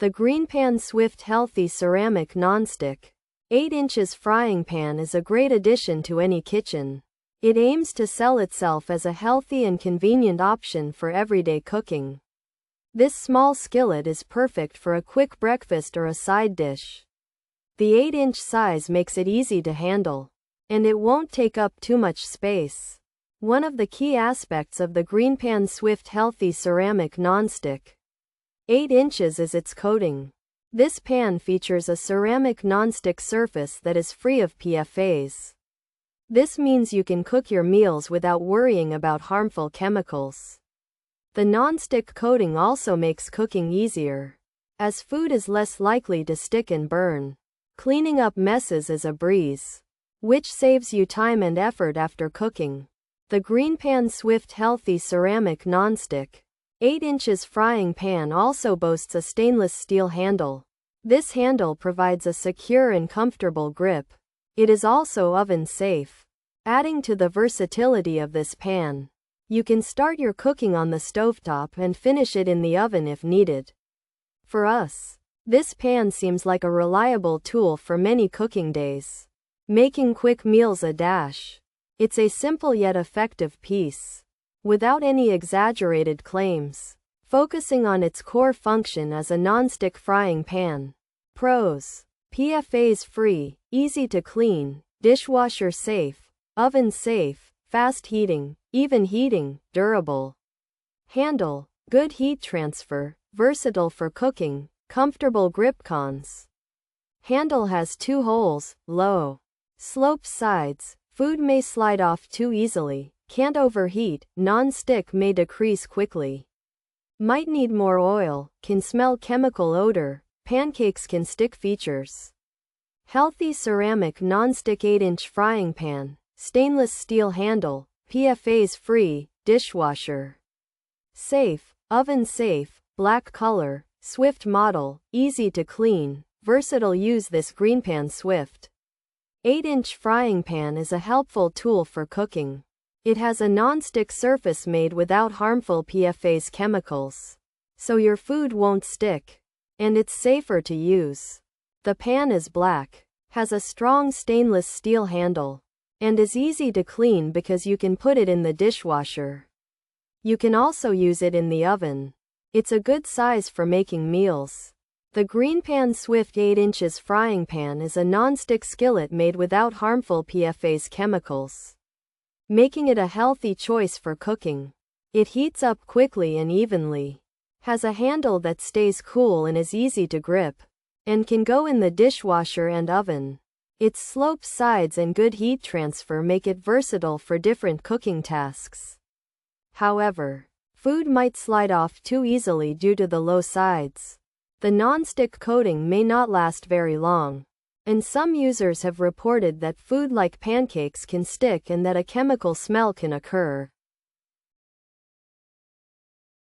The GreenPan Swift Healthy Ceramic Nonstick 8 inches frying pan is a great addition to any kitchen. It aims to sell itself as a healthy and convenient option for everyday cooking. This small skillet is perfect for a quick breakfast or a side dish. The 8-inch size makes it easy to handle, and it won't take up too much space. One of the key aspects of the GreenPan Swift Healthy Ceramic Nonstick 8 inches is its coating. This pan features a ceramic nonstick surface that is free of PFAS. This means you can cook your meals without worrying about harmful chemicals. The nonstick coating also makes cooking easier, as food is less likely to stick and burn. Cleaning up messes is a breeze, which saves you time and effort after cooking. The GreenPan Swift Healthy Ceramic Nonstick 8 inches frying pan also boasts a stainless steel handle. This handle provides a secure and comfortable grip. It is also oven safe. Adding to the versatility of this pan, you can start your cooking on the stovetop and finish it in the oven if needed. For us, this pan seems like a reliable tool for many cooking days, making quick meals a dash. It's a simple yet effective piece, without any exaggerated claims, focusing on its core function as a nonstick frying pan. Pros: PFAS-free, easy to clean, dishwasher safe, oven safe, fast heating, even heating, durable. Handle: good heat transfer, versatile for cooking, comfortable grip. Cons: handle has 2 holes, low sloped sides, food may slide off too easily, can't overheat, non-stick may decrease quickly, might need more oil, can smell chemical odor, pancakes can stick. Features: healthy ceramic non-stick 8-inch frying pan, stainless steel handle, PFAS-free, dishwasher safe, oven safe, black color, Swift model, easy to clean, versatile. Use this GreenPan Swift 8-inch frying pan is a helpful tool for cooking. It has a non-stick surface made without harmful PFAS chemicals, so your food won't stick, and it's safer to use. The pan is black, has a strong stainless steel handle, and is easy to clean because you can put it in the dishwasher. You can also use it in the oven. It's a good size for making meals. The GreenPan Swift 8 inches frying pan is a non-stick skillet made without harmful PFAS chemicals, making it a healthy choice for cooking. It heats up quickly and evenly, has a handle that stays cool and is easy to grip, and can go in the dishwasher and oven. Its sloped sides and good heat transfer make it versatile for different cooking tasks. However, food might slide off too easily due to the low sides. The non-stick coating may not last very long, and some users have reported that food like pancakes can stick and that a chemical smell can occur.